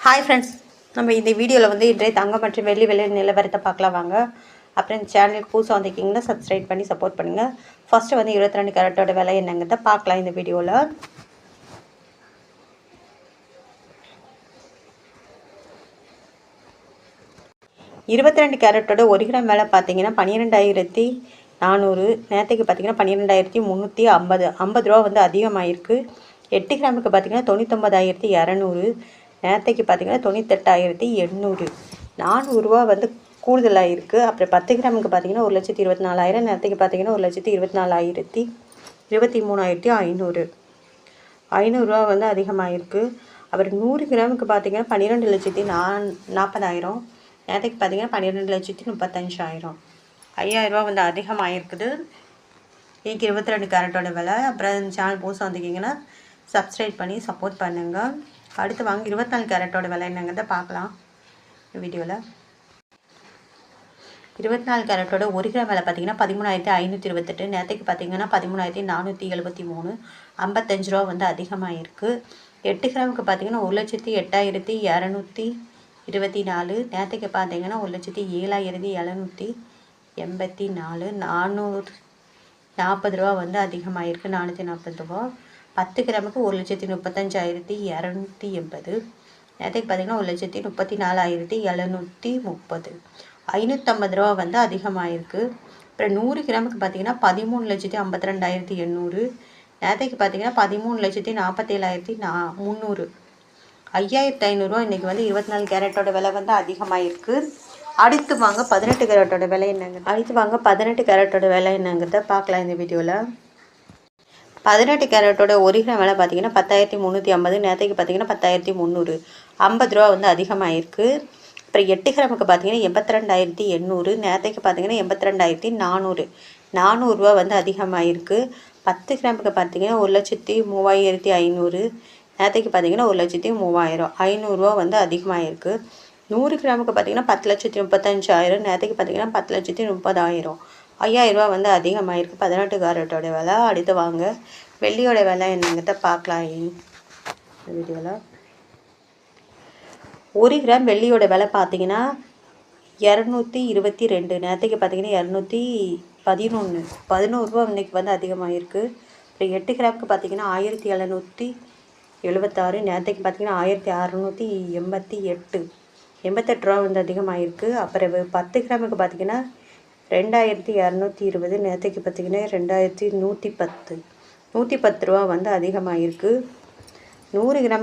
Hi friends, நம்ம இந்த வீடியோவில் வந்து இன்றைய தங்கம் மற்றும் வெள்ளி விலை நிலவரத்தை பார்க்கலாம் வாங்க. அப்புறம் இந்த சேனலுக்கு புதுசாக வந்திருக்கீங்கன்னா சப்ஸ்கிரைப் பண்ணி சப்போர்ட் பண்ணுங்கள். ஃபஸ்ட்டு வந்து 22 கேரட்டோட விலை என்னங்கிறத பார்க்கலாம் இந்த வீடியோவில். இருபத்தி கேரட்டோட 1 கிராம் விலை பார்த்தீங்கன்னா 12,400. நேற்றுக்கு பார்த்தீங்கன்னா 12,350. 50 ரூபா வந்து அதிகமாகிருக்கு. 8 கிராமுக்கு பார்த்தீங்கன்னா 99,200. நேற்றைக்கு பார்த்தீங்கன்னா 98,800. 400 வந்து கூடுதலாக இருக்குது. அப்புறம் 10 கிராமுக்கு பார்த்தீங்கன்னா 1,24,000. நேற்றைக்கு பார்த்தீங்கன்னா 1,24,23,500. 500 வந்து அதிகமாகிருக்கு. அப்புறம் 100 கிராமுக்கு பார்த்தீங்கன்னா 12,40,000. நேற்றுக்கு பார்த்தீங்கன்னா 12,35,000. 5,000 வந்து அதிகமாகிருக்குது. இன்னைக்கு 22 கேரட்டோட விலை. அப்புறம் சேனல் புதுசாக வந்திருக்கீங்கன்னா சப்ஸ்கிரைப் பண்ணி சப்போர்ட் பண்ணுங்கள். அடுத்து வாங்க 24 கேரட்டோட விலை என்னங்கிறத பார்க்கலாம் வீடியோவில். 24 கேரட்டோட 1 கிராம் விலை பார்த்தீங்கன்னா 13,528. நேற்றுக்கு பார்த்தீங்கன்னா 13,473. 55 ரூபா வந்து அதிகமாக இருக்குது. 8 கிராமுக்கு பார்த்தீங்கன்னா 1,08,224. நேற்றுக்கு பார்த்தீங்கன்னா 1,07,784. 440 ரூபா வந்து அதிகமாக இருக்குது. 440 ரூபா. 10 கிராமுக்கு 1,35,280. நேற்றுக்கு பார்த்தீங்கன்னா 1,34,730. 550 ரூபா வந்து அதிகமாகிருக்கு. அப்புறம் 100 கிராமுக்கு பார்த்தீங்கன்னா 13,52,800. நேற்றுக்கு பார்த்தீங்கன்னா 13,47,300. 5,500 இன்றைக்கி வந்து 24 கேரட்டோட விலை வந்து அதிகமாகிருக்கு. அடுத்து வாங்க 18 கேரட்டோட விலை என்னங்க 18 கேரட்டோட விலை என்னங்கிறத பார்க்கலாம் இந்த வீடியோவில். 18 கேரட்டோட 1 கிராம் விலை பார்த்தீங்கன்னா 10,350. நேற்றுக்கு பார்த்தீங்கன்னா 10,300. 50 ரூபா வந்து அதிகமாகிருக்கு. அப்புறம் 8 கிராமுக்கு பார்த்தீங்கன்னா 82,800. நேற்றுக்கு பார்த்தீங்கன்னா 82,400. 400 ரூபா வந்து அதிகமாகிருக்கு. 10 கிராமுக்கு பார்த்தீங்கன்னா 1,03,500. நேற்றுக்கு பார்த்தீங்கன்னா 1,03,000. 500 வந்து அதிகமாகிருக்கு. 100 கிராமுக்கு பார்த்தீங்கன்னா 10,35,000. நேற்றுக்கு பார்த்தீங்கன்னா 10,30,000. 5,000 வந்து அதிகமாகிருக்கு. 18 கேரட்டோட விலை. அடுத்து வாங்க வெள்ளியோட விலை என்னங்கிறத பார்க்கலாம் இந்த வீடியோவில். 1 கிராம் வெள்ளியோட விலை பார்த்தீங்கன்னா 222. நேற்றுக்கு பார்த்தீங்கன்னா 211. 11 ரூபா இன்றைக்கி வந்து அதிகமாகிருக்கு. அப்புறம் 8 கிராமுக்கு பார்த்தீங்கன்னா 1,776. நேற்றுக்கு பார்த்தீங்கன்னா 1,688. 88 ரூபா வந்து அதிகமாகிருக்கு. அப்புறம் 10 கிராமுக்கு பார்த்தீங்கன்னா 2,220. நேற்றுக்கு பார்த்தீங்கன்னா 2,110. 110 ரூபா வந்து அதிகமாகிருக்கு. 100 கிராமுக்கு